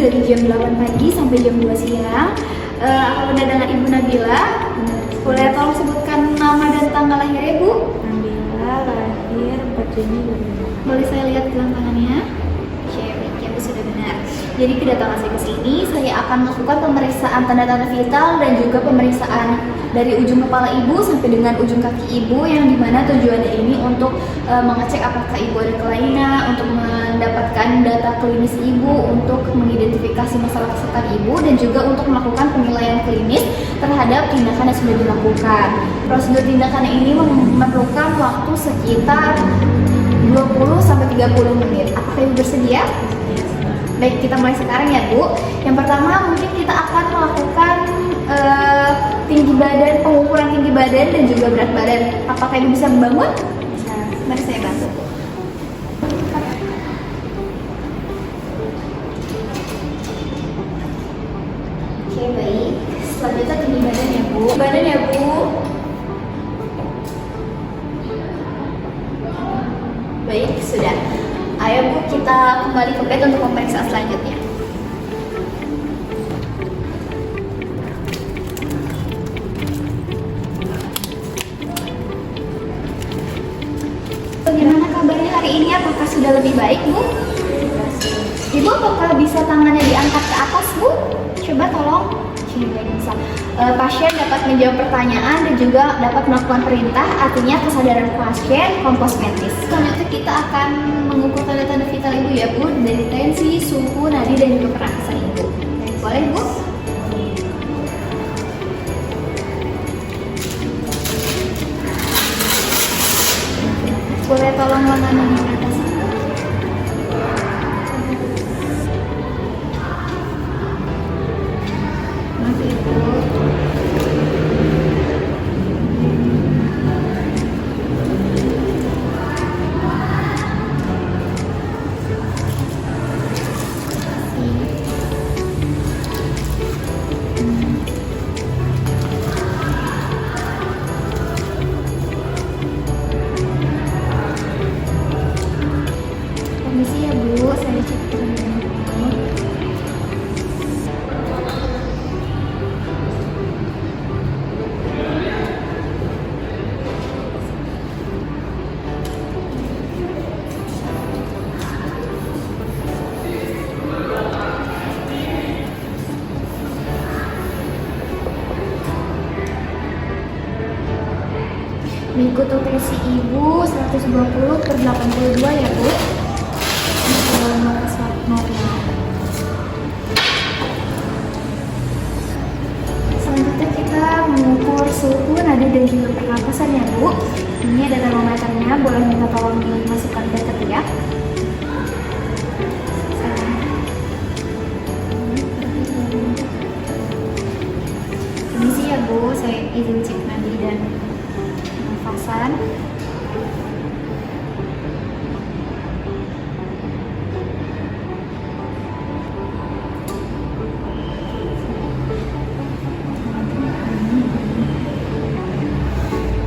dari jam 8 pagi sampai jam 2 siang. Aku benar dengan Ibu Nabila. Boleh tolong sebutkan nama dan tanggal lahirnya, Bu? Nabila lahir 4 Juni 2005. Boleh saya lihat gelang tangannya? Baik, ya Bu, sudah benar. Jadi kedatangan saya ke sini, saya akan melakukan pemeriksaan tanda-tanda vital dan juga pemeriksaan dari ujung kepala Ibu sampai dengan ujung kaki Ibu, yang dimana tujuannya ini untuk mengecek apakah Ibu ada kelainan, untuk mendapatkan data klinis Ibu, untuk mengidentifikasi masalah kesehatan Ibu, dan juga untuk melakukan penilaian klinis terhadap tindakan yang sudah dilakukan. Prosedur tindakan ini memerlukan waktu sekitar 20-30 menit. Apakah Ibu bersedia? Baik, kita mulai sekarang ya, Bu. Yang pertama mungkin kita akan melakukan tinggi badan, pengukuran tinggi badan dan juga berat badan. Apakah Ibu bisa membangun? Bisa. Mari saya bantu. Oke, baik. Selanjutnya tinggi badan ya, Bu. Badan ya, Bu. Baik, sudah. Ayo Bu, kita kembali ke bed untuk pemeriksaan selanjutnya. Bagaimana kabarnya hari ini? Apakah sudah lebih baik, Bu? Ibu, apakah bisa tangannya diangkat ke atas, Bu? Coba tolong. Coba bisa. Pasien dapat menjawab pertanyaan dan juga dapat melakukan perintah, artinya kesadaran pasien kompos mentis. Selanjutnya kita akan mengukur tanda-tanda vital Ibu ya, Bu, dari tensi, suhu, nadi, dan juga pernafasan Ibu. Boleh, Bu? Boleh tolong lengan di atas. Masih, Ibu. Permisi ya, Bu, saya cek dulu. Mengikuti tensi Ibu 120/82 ya, Bu. Normal. Selanjutnya kita mengukur suhu, nadi, dan juga pernapasan ya, Bu. Ini ada termometernya, boleh minta tolong dimasukkan ke ketiak. Permisi ya, Bu, saya izin cek nadi dan pernapasan.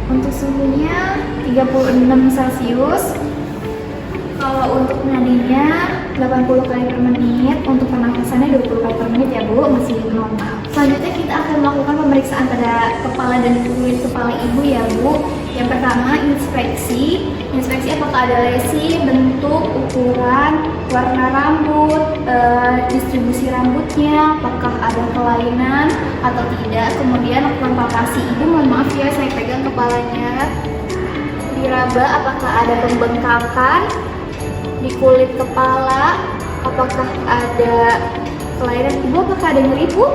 Untuk suhunya 36 Celcius. Kalau untuk nadinya 80 kali per menit, untuk pernafasannya 20 kali per menit ya, Bu, masih normal. Selanjutnya kita akan melakukan pemeriksaan pada kepala dan kulit kepala Ibu ya, Bu. Yang pertama, inspeksi. Inspeksi apakah ada lesi, bentuk, ukuran, warna rambut, distribusi rambutnya, apakah ada kelainan atau tidak. Kemudian lakukan palpasi. Ibu, mohon maaf ya, saya pegang kepalanya. Diraba apakah ada pembengkakan di kulit kepala, apakah ada kelainan. Ibu, apakah ada nyeri, Bu?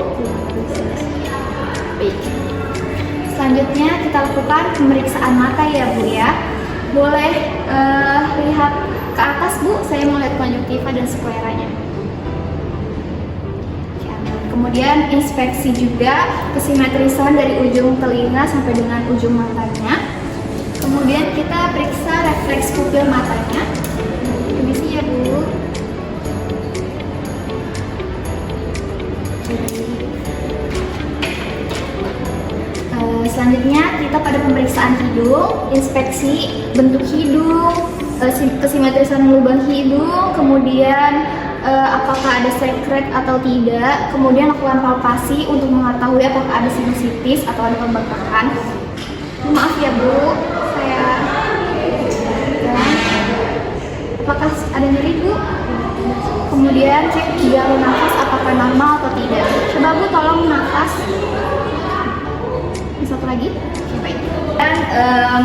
Baik. Selanjutnya kita lakukan pemeriksaan mata ya, Bu ya. Boleh lihat ke atas, Bu. Saya mau lihat konjungtiva dan skleranya. Kemudian inspeksi juga kesimetrisan dari ujung telinga sampai dengan ujung matanya. Kemudian kita periksa refleks pupil matanya. Permisi ya, Bu. Selanjutnya kita pada pemeriksaan hidung, inspeksi bentuk hidung, kesimetrisan lubang hidung, kemudian apakah ada sekret atau tidak. Kemudian lakukan palpasi untuk mengetahui apakah ada sinusitis atau ada pembengkakan. Maaf ya Bu, saya apakah ada nyeri Bu? Kemudian cek jalur nafas apakah normal atau tidak. Coba Bu tolong nafas. Satu lagi. Oke, baik. Dan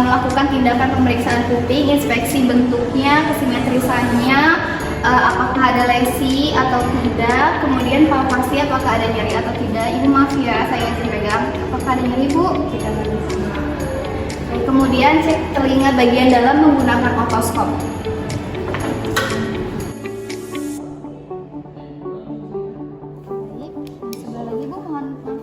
melakukan tindakan pemeriksaan kuping, inspeksi bentuknya, kesimetrisannya, apakah ada lesi atau tidak. Kemudian palpasi apakah ada nyeri atau tidak. Ibu maaf ya, saya izin pegang. Apakah ada nyeri Bu? Kita lihat. Kemudian cek telinga bagian dalam menggunakan otoskop. Sebelah lagi Bu, mohon maaf.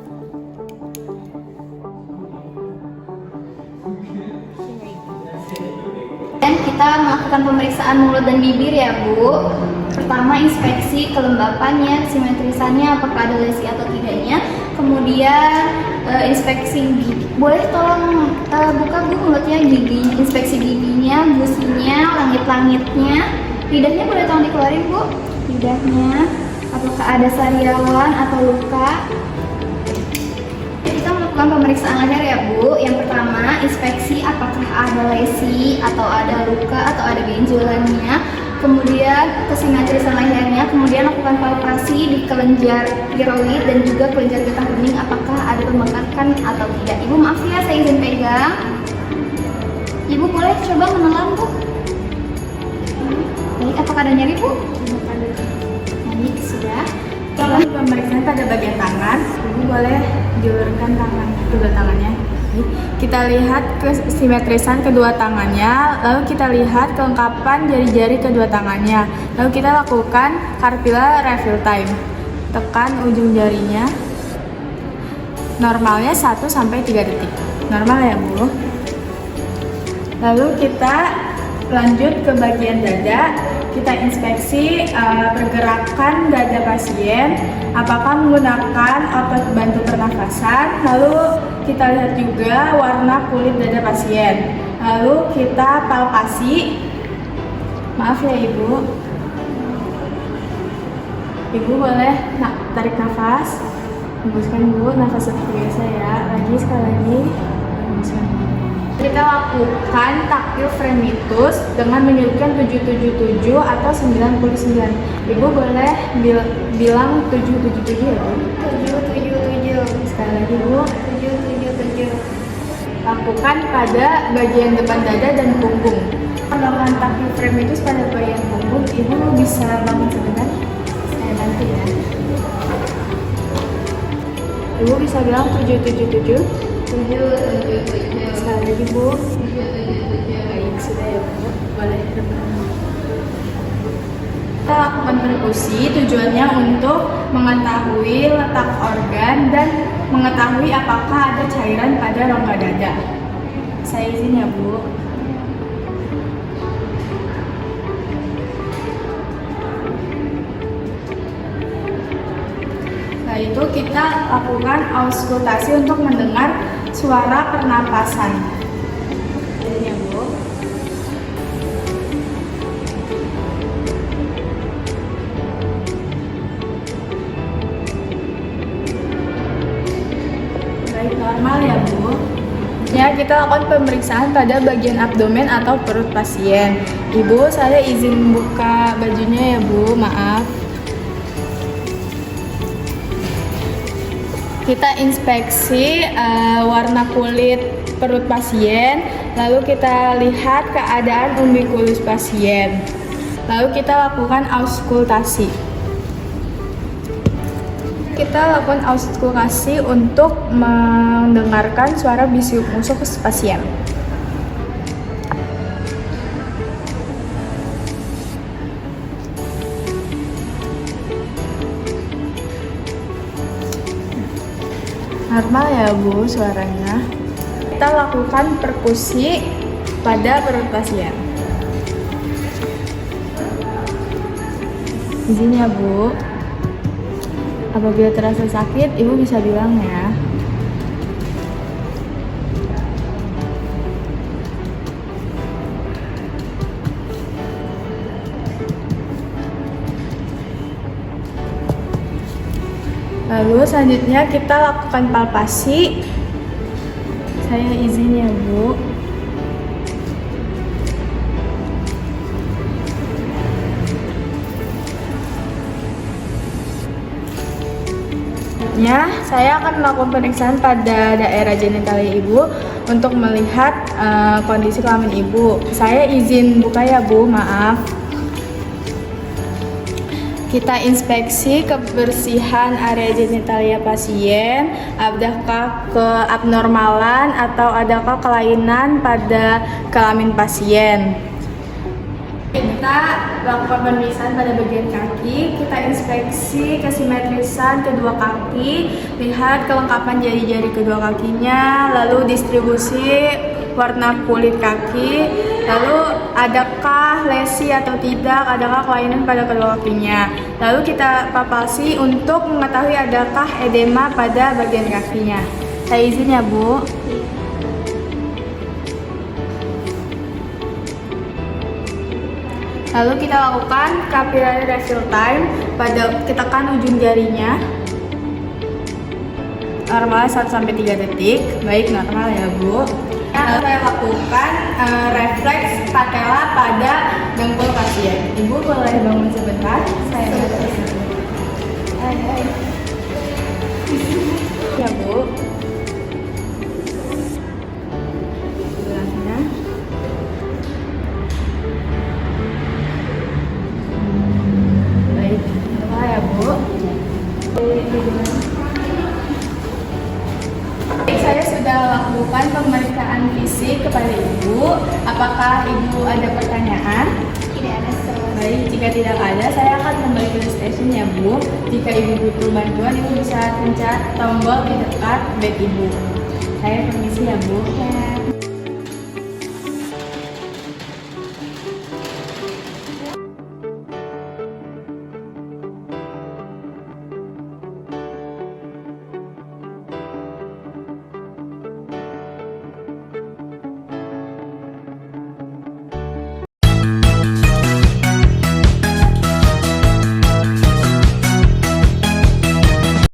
Dan kita melakukan pemeriksaan mulut dan bibir ya Bu. Pertama inspeksi kelembapannya, simetrisannya, apakah ada lesi atau tidaknya. Kemudian inspeksi gigi. Boleh tolong buka Bu mulutnya, gigi, inspeksi giginya, gusinya, langit-langitnya. Lidahnya boleh tolong dikeluarin Bu. Lidahnya, apakah ada sariawan atau luka. Kita melakukan pemeriksaan leher ya Bu. Yang pertama inspeksi apakah ada lesi atau ada luka atau ada benjolannya. Kemudian kesimetrisan lehernya, kemudian lakukan palpasi di kelenjar tiroid dan juga kelenjar getah bening apakah ada pembengkakan atau tidak. Ibu maaf ya, saya izin pegang. Ibu boleh coba menelan Bu. Baik, apakah ada nyeri Bu? Baik, sudah. Kalau pemeriksaan pada bagian tangan, Ibu boleh diulurkan kedua tangannya. Kita lihat kesimetrisan kedua tangannya, lalu kita lihat kelengkapan jari-jari kedua tangannya. Lalu kita lakukan carpilla refill time. Tekan ujung jarinya. Normalnya 1-3 detik. Normal ya Bu. Lalu kita lanjut ke bagian dada. Kita inspeksi pergerakan dada pasien, apakah menggunakan otot bantu pernafasan. Lalu kita lihat juga warna kulit dada pasien. Lalu kita palpasi. Maaf ya Ibu. Ibu boleh tarik nafas. Hembuskan Bu, nafas seperti biasa ya. Sekali lagi. Hembuskan. Kita lakukan taktil fremitus dengan menyebutkan 777 atau 99. Ibu boleh bilang 777 ya Bu? 777. Sekali lagi Bu. 777. Lakukan pada bagian depan dada dan punggung. Melakukan taktil fremitus pada bagian punggung, Ibu bisa bangun sebentar? Saya bantu ya. Ibu bisa bilang 777. 777. Sekali lagi Bu. Baik, sudah ya Bu. Boleh teman. Kita lakukan perkusi, tujuannya untuk mengetahui letak organ dan mengetahui apakah ada cairan pada rongga dada. Saya izin ya Bu. Setelah itu kita lakukan auskultasi untuk mendengar suara pernapasan. Ini ya Bu. Baik, normal ya Bu. Ya, kita lakukan pemeriksaan pada bagian abdomen atau perut pasien. Ibu, saya izin buka bajunya ya Bu, maaf. Kita inspeksi warna kulit perut pasien, lalu kita lihat keadaan umbikulus pasien, lalu kita lakukan auskultasi. Kita lakukan auskultasi untuk mendengarkan suara bisu musuh pasien. Normal ya Bu suaranya. Kita lakukan perkusi pada perut pasien. Izin ya Bu. Apabila terasa sakit, Ibu bisa bilang ya. Lalu selanjutnya kita lakukan palpasi. Saya izin ya Bu. Saya akan melakukan pemeriksaan pada daerah genitalia Ibu untuk melihat kondisi kelamin Ibu. Saya izin buka ya Bu, maaf. Kita inspeksi kebersihan area genitalia pasien, adakah keabnormalan atau adakah kelainan pada kelamin pasien. Kita lakukan pemeriksaan pada bagian kaki, kita inspeksi kesimetrisan kedua kaki, lihat kelengkapan jari-jari kedua kakinya, lalu distribusi warna kulit kaki, lalu adakah lesi atau tidak, adakah kelainan pada kedua kakinya. Lalu kita palpasi untuk mengetahui adakah edema pada bagian kakinya. Saya izin ya Bu. Lalu kita lakukan capillary refill time pada kita tekan ujung jarinya. Normal 1-3 detik. Baik, normal ya Bu. Lalu saya lakukan refleks patella pada dengkul pasien. Ibu boleh bangun sebentar. Saya ya Bu. Sebelahnya. Baik, normal ya Bu. Saya sudah lakukan pemeriksaan fisik kepada Ibu. Apakah Ibu ada pertanyaan? Tidak ada. Baik, jika tidak ada, saya akan kembali ke station ya Bu. Jika Ibu butuh bantuan, Ibu bisa pencet tombol di dekat bed Ibu. Saya permisi ya Bu. Ya.